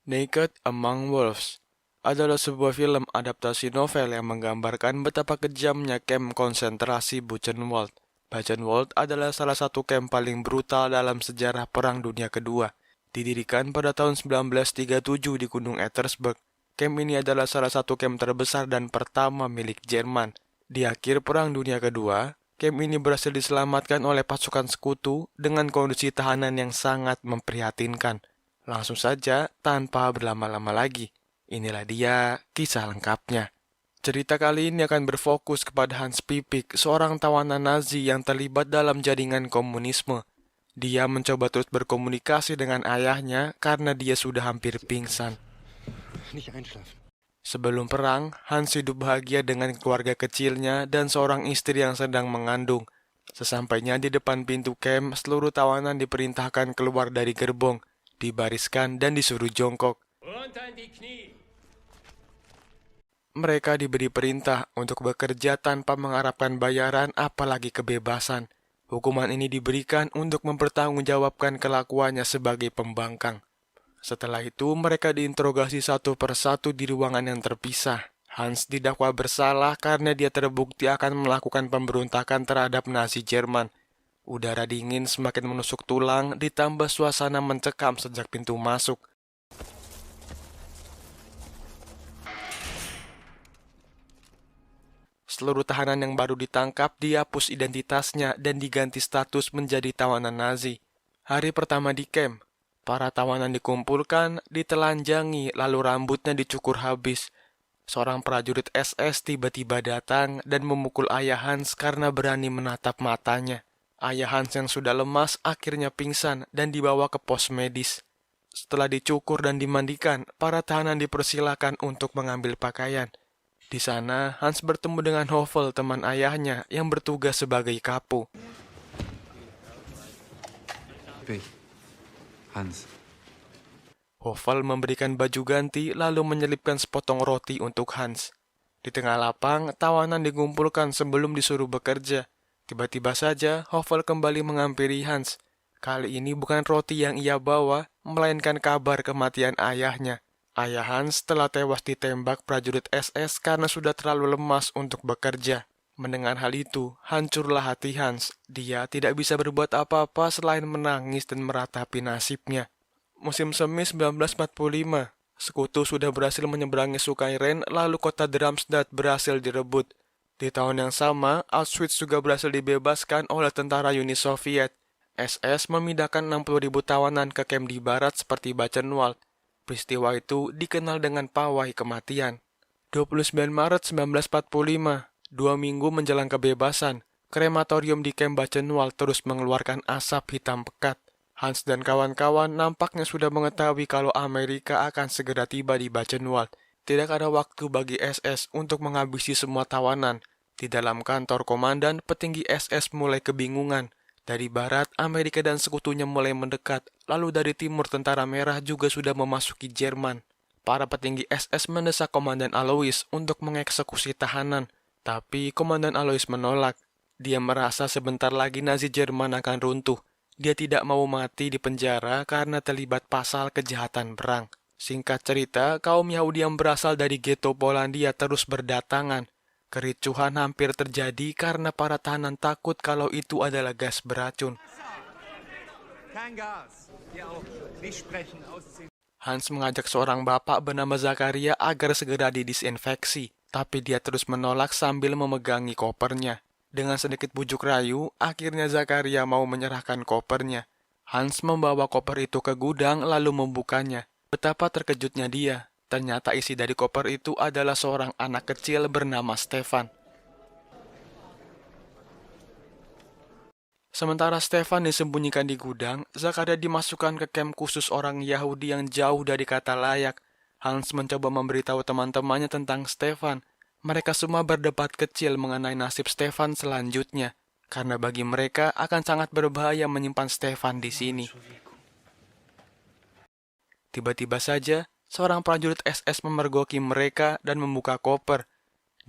Naked Among Wolves adalah sebuah film adaptasi novel yang menggambarkan betapa kejamnya kamp konsentrasi Buchenwald. Buchenwald adalah salah satu kamp paling brutal dalam sejarah Perang Dunia Kedua. Didirikan pada tahun 1937 di Gunung Ettersberg, kamp ini adalah salah satu kamp terbesar dan pertama milik Jerman. Di akhir Perang Dunia Kedua, kamp ini berhasil diselamatkan oleh pasukan sekutu dengan kondisi tahanan yang sangat memprihatinkan. Langsung saja, tanpa berlama-lama lagi, inilah dia kisah lengkapnya. Cerita kali ini akan berfokus kepada Hans Pipik, seorang tawanan Nazi yang terlibat dalam jaringan komunisme. Dia mencoba terus berkomunikasi dengan ayahnya karena dia sudah hampir pingsan. Sebelum perang, Hans hidup bahagia dengan keluarga kecilnya dan seorang istri yang sedang mengandung. Sesampainya di depan pintu kamp, seluruh tawanan diperintahkan keluar dari gerbong, dibariskan dan disuruh jongkok. Mereka diberi perintah untuk bekerja tanpa mengharapkan bayaran apalagi kebebasan. Hukuman ini diberikan untuk mempertanggungjawabkan kelakuannya sebagai pembangkang. Setelah itu mereka diinterogasi satu persatu di ruangan yang terpisah. Hans didakwa bersalah karena dia terbukti akan melakukan pemberontakan terhadap Nazi Jerman. Udara dingin semakin menusuk tulang, ditambah suasana mencekam sejak pintu masuk. Seluruh tahanan yang baru ditangkap dihapus identitasnya dan diganti status menjadi tawanan Nazi. Hari pertama di camp, para tawanan dikumpulkan, ditelanjangi, lalu rambutnya dicukur habis. Seorang prajurit SS tiba-tiba datang dan memukul ayah Hans karena berani menatap matanya. Ayah Hans yang sudah lemas akhirnya pingsan dan dibawa ke pos medis. Setelah dicukur dan dimandikan, para tahanan dipersilakan untuk mengambil pakaian. Di sana, Hans bertemu dengan Hovel, teman ayahnya, yang bertugas sebagai kapo. Hans. Hovel memberikan baju ganti lalu menyelipkan sepotong roti untuk Hans. Di tengah lapang, tawanan dikumpulkan sebelum disuruh bekerja. Tiba-tiba saja, Hovel kembali menghampiri Hans. Kali ini bukan roti yang ia bawa, melainkan kabar kematian ayahnya. Ayah Hans telah tewas ditembak prajurit SS karena sudah terlalu lemas untuk bekerja. Mendengar hal itu, hancurlah hati Hans. Dia tidak bisa berbuat apa-apa selain menangis dan meratapi nasibnya. Musim semi 1945, sekutu sudah berhasil menyeberangi Sungai Ren, lalu kota Darmstadt berhasil direbut. Di tahun yang sama, Auschwitz juga berhasil dibebaskan oleh tentara Uni Soviet. SS memindahkan 60.000 tawanan ke kamp di barat seperti Buchenwald. Peristiwa itu dikenal dengan pawai kematian. 29 Maret 1945, 2 minggu menjelang kebebasan, krematorium di kamp Buchenwald terus mengeluarkan asap hitam pekat. Hans dan kawan-kawan nampaknya sudah mengetahui kalau Amerika akan segera tiba di Buchenwald. Tidak ada waktu bagi SS untuk menghabisi semua tawanan. Di dalam kantor komandan, petinggi SS mulai kebingungan. Dari barat, Amerika dan sekutunya mulai mendekat. Lalu dari timur, tentara merah juga sudah memasuki Jerman. Para petinggi SS mendesak Komandan Alois untuk mengeksekusi tahanan. Tapi Komandan Alois menolak. Dia merasa sebentar lagi Nazi Jerman akan runtuh. Dia tidak mau mati di penjara karena terlibat pasal kejahatan perang. Singkat cerita, kaum Yahudi yang berasal dari ghetto Polandia terus berdatangan. Kericuhan hampir terjadi karena para tahanan takut kalau itu adalah gas beracun. Hans mengajak seorang bapak bernama Zakaria agar segera didisinfeksi, tapi dia terus menolak sambil memegangi kopernya. Dengan sedikit bujuk rayu, akhirnya Zakaria mau menyerahkan kopernya. Hans membawa koper itu ke gudang lalu membukanya. Betapa terkejutnya dia. Ternyata isi dari koper itu adalah seorang anak kecil bernama Stefan. Sementara Stefan disembunyikan di gudang, Zakaria dimasukkan ke kamp khusus orang Yahudi yang jauh dari kata layak. Hans mencoba memberitahu teman-temannya tentang Stefan. Mereka semua berdebat kecil mengenai nasib Stefan selanjutnya, karena bagi mereka akan sangat berbahaya menyimpan Stefan di sini. Tiba-tiba saja, seorang prajurit SS memergoki mereka dan membuka koper.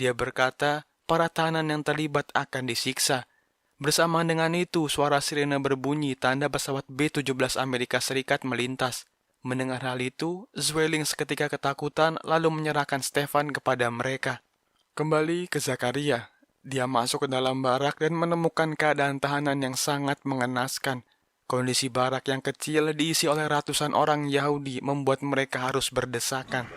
Dia berkata, para tahanan yang terlibat akan disiksa. Bersamaan dengan itu, suara sirene berbunyi tanda pesawat B-17 Amerika Serikat melintas. Mendengar hal itu, Zwelling seketika ketakutan lalu menyerahkan Stefan kepada mereka. Kembali ke Zakaria. Dia masuk ke dalam barak dan menemukan keadaan tahanan yang sangat mengenaskan. Kondisi barak yang kecil diisi oleh ratusan orang Yahudi membuat mereka harus berdesakan.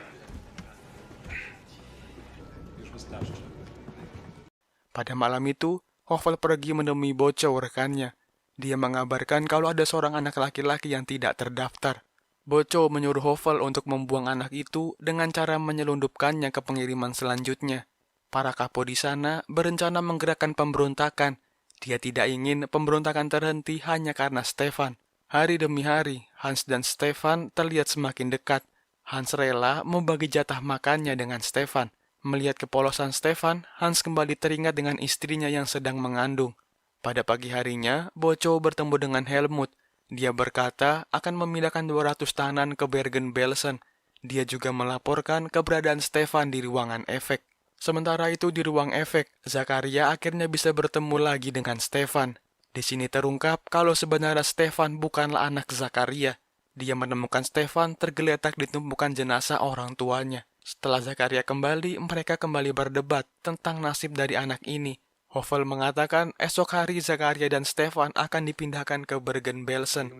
Pada malam itu, Hovel pergi menemui Boco rekannya. Dia mengabarkan kalau ada seorang anak laki-laki yang tidak terdaftar. Boco menyuruh Hovel untuk membuang anak itu dengan cara menyelundupkannya ke pengiriman selanjutnya. Para kapo di sana berencana menggerakkan pemberontakan. Dia tidak ingin pemberontakan terhenti hanya karena Stefan. Hari demi hari, Hans dan Stefan terlihat semakin dekat. Hans rela membagi jatah makannya dengan Stefan. Melihat kepolosan Stefan, Hans kembali teringat dengan istrinya yang sedang mengandung. Pada pagi harinya, Boco bertemu dengan Helmut. Dia berkata akan memindahkan 200 tahanan ke Bergen-Belsen. Dia juga melaporkan keberadaan Stefan di ruangan efek. Sementara itu di ruang efek, Zakaria akhirnya bisa bertemu lagi dengan Stefan. Di sini terungkap kalau sebenarnya Stefan bukanlah anak Zakaria. Dia menemukan Stefan tergeletak di tumpukan jenazah orang tuanya. Setelah Zakaria kembali, mereka kembali berdebat tentang nasib dari anak ini. Hovel mengatakan esok hari Zakaria dan Stefan akan dipindahkan ke Bergen-Belsen.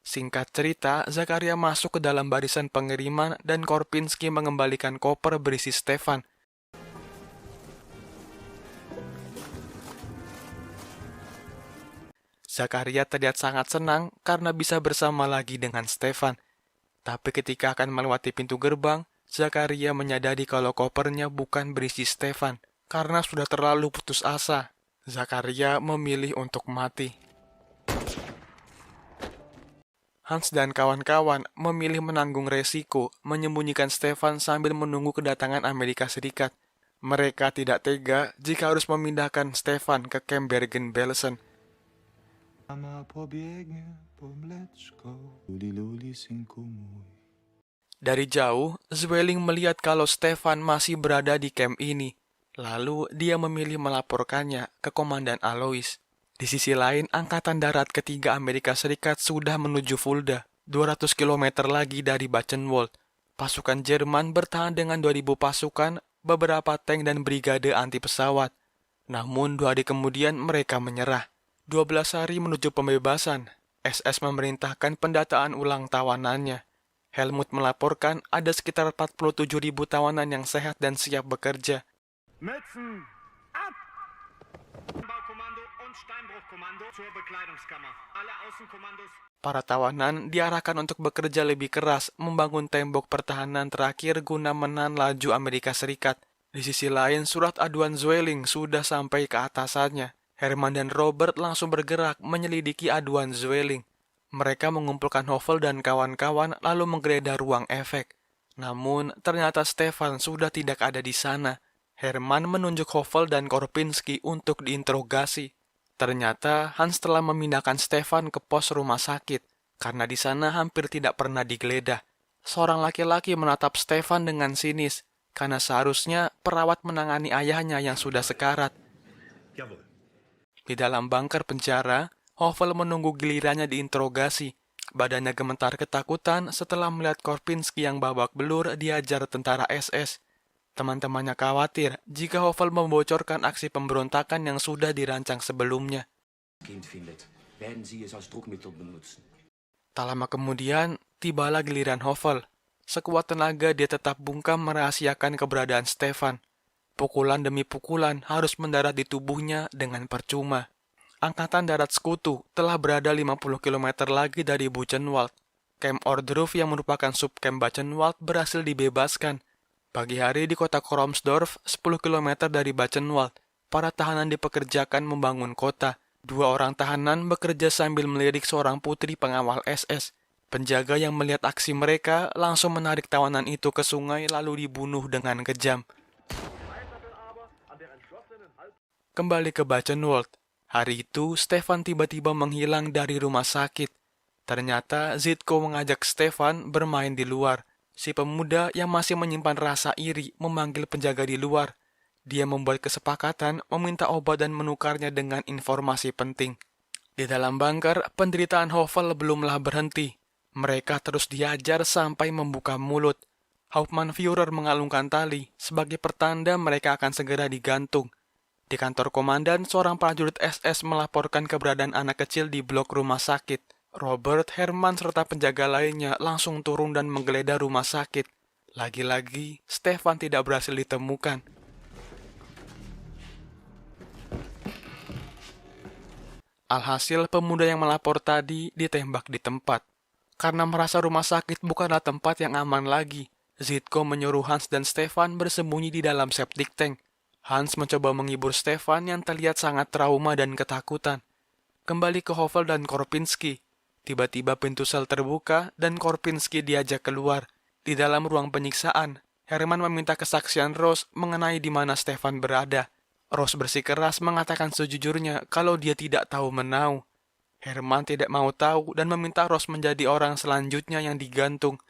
Singkat cerita, Zakaria masuk ke dalam barisan pengiriman dan Korpinski mengembalikan koper berisi Stefan. Zakaria terlihat sangat senang karena bisa bersama lagi dengan Stefan. Tapi ketika akan melewati pintu gerbang, Zakaria menyadari kalau kopernya bukan berisi Stefan. Karena sudah terlalu putus asa, Zakaria memilih untuk mati. Hans dan kawan-kawan memilih menanggung resiko menyembunyikan Stefan sambil menunggu kedatangan Amerika Serikat. Mereka tidak tega jika harus memindahkan Stefan ke kamp Bergen-Belsen. Dari jauh, Zwelling melihat kalau Stefan masih berada di kamp ini. Lalu dia memilih melaporkannya ke Komandan Alois. Di sisi lain, Angkatan Darat Ketiga Amerika Serikat sudah menuju Fulda, 200 km lagi dari Buchenwald. Pasukan Jerman bertahan dengan 2.000 pasukan, beberapa tank dan brigade anti pesawat. Namun 2 hari kemudian mereka menyerah. 12 hari menuju pembebasan, SS memerintahkan pendataan ulang tawanannya. Helmut melaporkan ada sekitar 47.000 tawanan yang sehat dan siap bekerja. Mützen ab! Baukommando und Steinbruchkommando zur Bekleidungskammer. Alle Außenkommandos. Para tawanan diarahkan untuk bekerja lebih keras membangun tembok pertahanan terakhir guna menahan laju Amerika Serikat. Di sisi lain, surat aduan Zwelling sudah sampai ke atasannya. Herman dan Robert langsung bergerak menyelidiki aduan Zwelling. Mereka mengumpulkan Hovel dan kawan-kawan lalu menggeledah ruang efek. Namun, ternyata Stefan sudah tidak ada di sana. Herman menunjuk Hovel dan Korpinski untuk diinterogasi. Ternyata Hans telah memindahkan Stefan ke pos rumah sakit, karena di sana hampir tidak pernah digeledah. Seorang laki-laki menatap Stefan dengan sinis, karena seharusnya perawat menangani ayahnya yang sudah sekarat. Di dalam bunker penjara, Hovel menunggu gilirannya diinterogasi. Badannya gemetar ketakutan setelah melihat Korpinski yang babak belur diajar tentara SS. Teman-temannya khawatir jika Hovel membocorkan aksi pemberontakan yang sudah dirancang sebelumnya. Tak lama kemudian, tibalah giliran Hovel. Sekuat tenaga dia tetap bungkam merahasiakan keberadaan Stefan. Pukulan demi pukulan harus mendarat di tubuhnya dengan percuma. Angkatan Darat Sekutu telah berada 50 km lagi dari Buchenwald. Camp Ohrdruf yang merupakan subkamp Buchenwald berhasil dibebaskan. Pagi hari di kota Kromsdorf, 10 km dari Buchenwald, para tahanan dipekerjakan membangun kota. 2 orang tahanan bekerja sambil melirik seorang putri pengawal SS. Penjaga yang melihat aksi mereka langsung menarik tawanan itu ke sungai lalu dibunuh dengan kejam. Kembali ke Buchenwald. Hari itu, Stefan tiba-tiba menghilang dari rumah sakit. Ternyata Zitko mengajak Stefan bermain di luar. Si pemuda yang masih menyimpan rasa iri memanggil penjaga di luar. Dia membuat kesepakatan meminta obat dan menukarnya dengan informasi penting. Di dalam bunker, penderitaan Hovel belumlah berhenti. Mereka terus diajar sampai membuka mulut. Hauptmann-Führer mengalungkan tali sebagai pertanda mereka akan segera digantung. Di kantor komandan, seorang prajurit SS melaporkan keberadaan anak kecil di blok rumah sakit. Robert, Herman, serta penjaga lainnya langsung turun dan menggeledah rumah sakit. Lagi-lagi, Stefan tidak berhasil ditemukan. Alhasil, pemuda yang melapor tadi ditembak di tempat. Karena merasa rumah sakit bukanlah tempat yang aman lagi, Zitko menyuruh Hans dan Stefan bersembunyi di dalam septic tank. Hans mencoba menghibur Stefan yang terlihat sangat trauma dan ketakutan. Kembali ke Hovel dan Korpinski. Tiba-tiba pintu sel terbuka dan Korpinski diajak keluar. Di dalam ruang penyiksaan, Herman meminta kesaksian Rose mengenai di mana Stefan berada. Rose bersikeras mengatakan sejujurnya kalau dia tidak tahu menau. Herman tidak mau tahu dan meminta Rose menjadi orang selanjutnya yang digantung.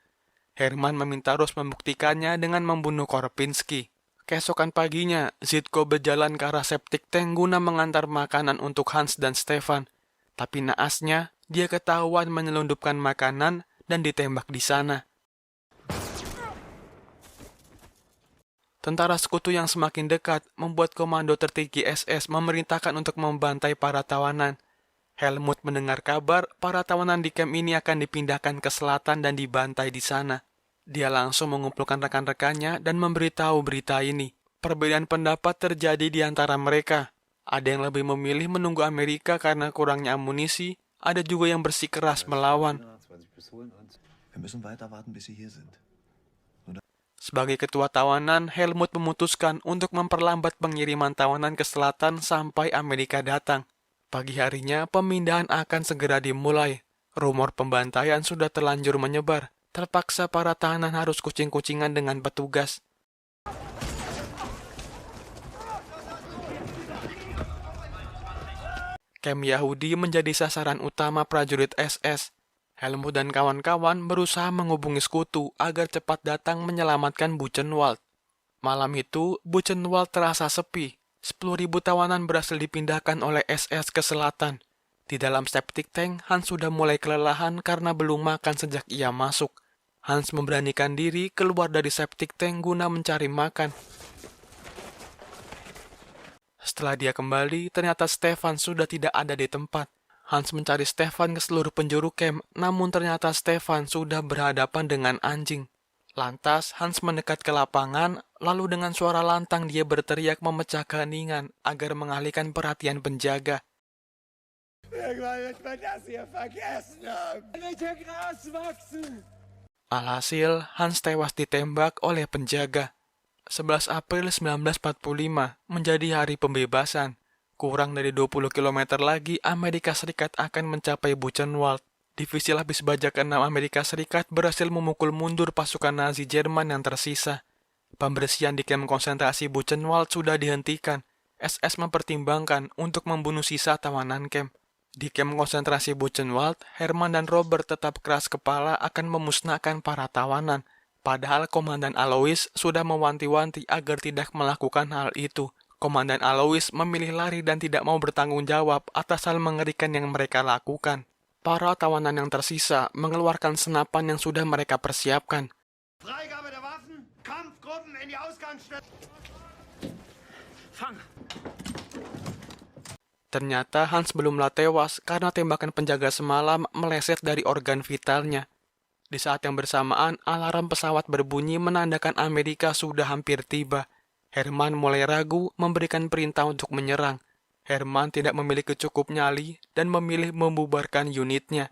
Herman meminta Rose membuktikannya dengan membunuh Korpinski. Keesokan paginya, Zitko berjalan ke arah septic tank guna mengantar makanan untuk Hans dan Stefan. Tapi naasnya, dia ketahuan menyelundupkan makanan dan ditembak di sana. Tentara sekutu yang semakin dekat membuat komando tertinggi SS memerintahkan untuk membantai para tawanan. Helmut mendengar kabar para tawanan di camp ini akan dipindahkan ke selatan dan dibantai di sana. Dia langsung mengumpulkan rekan-rekannya dan memberitahu berita ini. Perbedaan pendapat terjadi di antara mereka. Ada yang lebih memilih menunggu Amerika karena kurangnya amunisi, ada juga yang bersikeras melawan. Sebagai ketua tawanan, Helmut memutuskan untuk memperlambat pengiriman tawanan ke selatan sampai Amerika datang. Pagi harinya, pemindahan akan segera dimulai. Rumor pembantaian sudah terlanjur menyebar. Terpaksa para tahanan harus kucing-kucingan dengan petugas. Kem Yahudi menjadi sasaran utama prajurit SS. Helmut dan kawan-kawan berusaha menghubungi sekutu agar cepat datang menyelamatkan Buchenwald. Malam itu, Buchenwald terasa sepi. 10.000 tawanan berhasil dipindahkan oleh SS ke selatan. Di dalam septic tank, Hans sudah mulai kelelahan karena belum makan sejak ia masuk. Hans memberanikan diri keluar dari septic tank guna mencari makan. Setelah dia kembali, ternyata Stefan sudah tidak ada di tempat. Hans mencari Stefan ke seluruh penjuru camp, namun ternyata Stefan sudah berhadapan dengan anjing. Lantas, Hans mendekat ke lapangan, lalu dengan suara lantang dia berteriak memecah keheningan agar mengalihkan perhatian penjaga. Alhasil, Hans tewas ditembak oleh penjaga. 11 April 1945 menjadi hari pembebasan. Kurang dari 20 km lagi, Amerika Serikat akan mencapai Buchenwald. Divisi lapis baja ke-6 Amerika Serikat berhasil memukul mundur pasukan Nazi Jerman yang tersisa. Pembersihan di kamp konsentrasi Buchenwald sudah dihentikan. SS mempertimbangkan untuk membunuh sisa tawanan camp. Di kamp konsentrasi Buchenwald, Herman dan Robert tetap keras kepala akan memusnahkan para tawanan. Padahal Komandan Alois sudah mewanti-wanti agar tidak melakukan hal itu. Komandan Alois memilih lari dan tidak mau bertanggung jawab atas hal mengerikan yang mereka lakukan. Para tawanan yang tersisa mengeluarkan senapan yang sudah mereka persiapkan. Freigabe der Waffen, Kampfgruppen in die Ausgangsstelle. Fang! Ternyata Hans belumlah tewas karena tembakan penjaga semalam meleset dari organ vitalnya. Di saat yang bersamaan, alarm pesawat berbunyi menandakan Amerika sudah hampir tiba. Herman mulai ragu memberikan perintah untuk menyerang. Herman tidak memiliki cukup nyali dan memilih membubarkan unitnya.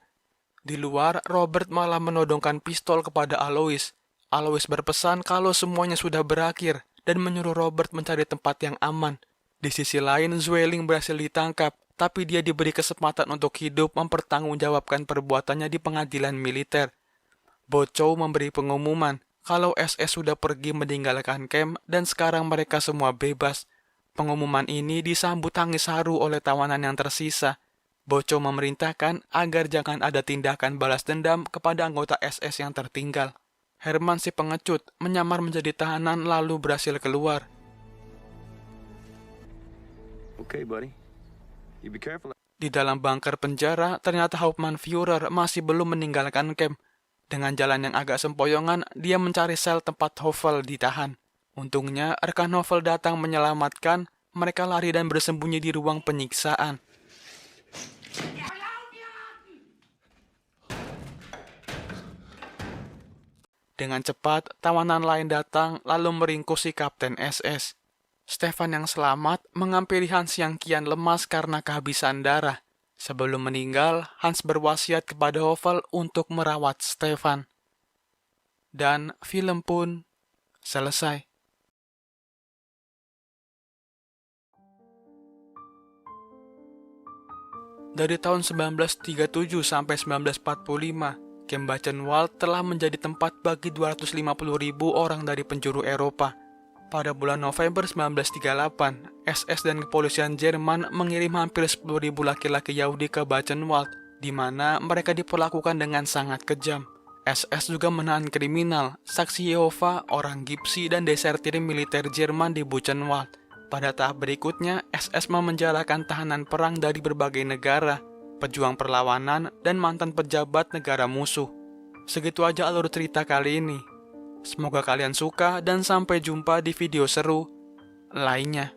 Di luar, Robert malah menodongkan pistol kepada Alois. Alois berpesan kalau semuanya sudah berakhir dan menyuruh Robert mencari tempat yang aman. Di sisi lain, Zwelling berhasil ditangkap, tapi dia diberi kesempatan untuk hidup mempertanggungjawabkan perbuatannya di pengadilan militer. Bochow memberi pengumuman kalau SS sudah pergi meninggalkan camp dan sekarang mereka semua bebas. Pengumuman ini disambut tangis haru oleh tawanan yang tersisa. Bochow memerintahkan agar jangan ada tindakan balas dendam kepada anggota SS yang tertinggal. Herman si pengecut menyamar menjadi tahanan lalu berhasil keluar. Okay, buddy. You be careful. Di dalam bunker penjara, ternyata Hauptmann-Führer masih belum meninggalkan camp. Dengan jalan yang agak sempoyongan, dia mencari sel tempat Hovel ditahan. Untungnya, rekan Hovel datang menyelamatkan, mereka lari dan bersembunyi di ruang penyiksaan. Dengan cepat, tawanan lain datang lalu meringkus si Kapten SS. Stefan yang selamat menghampiri Hans yang kian lemas karena kehabisan darah. Sebelum meninggal, Hans berwasiat kepada Hovel untuk merawat Stefan. Dan film pun selesai. Dari tahun 1937 sampai 1945, Camp Buchenwald telah menjadi tempat bagi 250.000 orang dari penjuru Eropa. Pada bulan November 1938, SS dan kepolisian Jerman mengirim hampir 10.000 laki-laki Yahudi ke Buchenwald, di mana mereka diperlakukan dengan sangat kejam. SS juga menahan kriminal, saksi Yehova, orang Gipsi, dan desertir militer Jerman di Buchenwald. Pada tahap berikutnya, SS memenjarakan tahanan perang dari berbagai negara, pejuang perlawanan, dan mantan pejabat negara musuh. Segitu aja alur cerita kali ini. Semoga kalian suka dan sampai jumpa di video seru lainnya.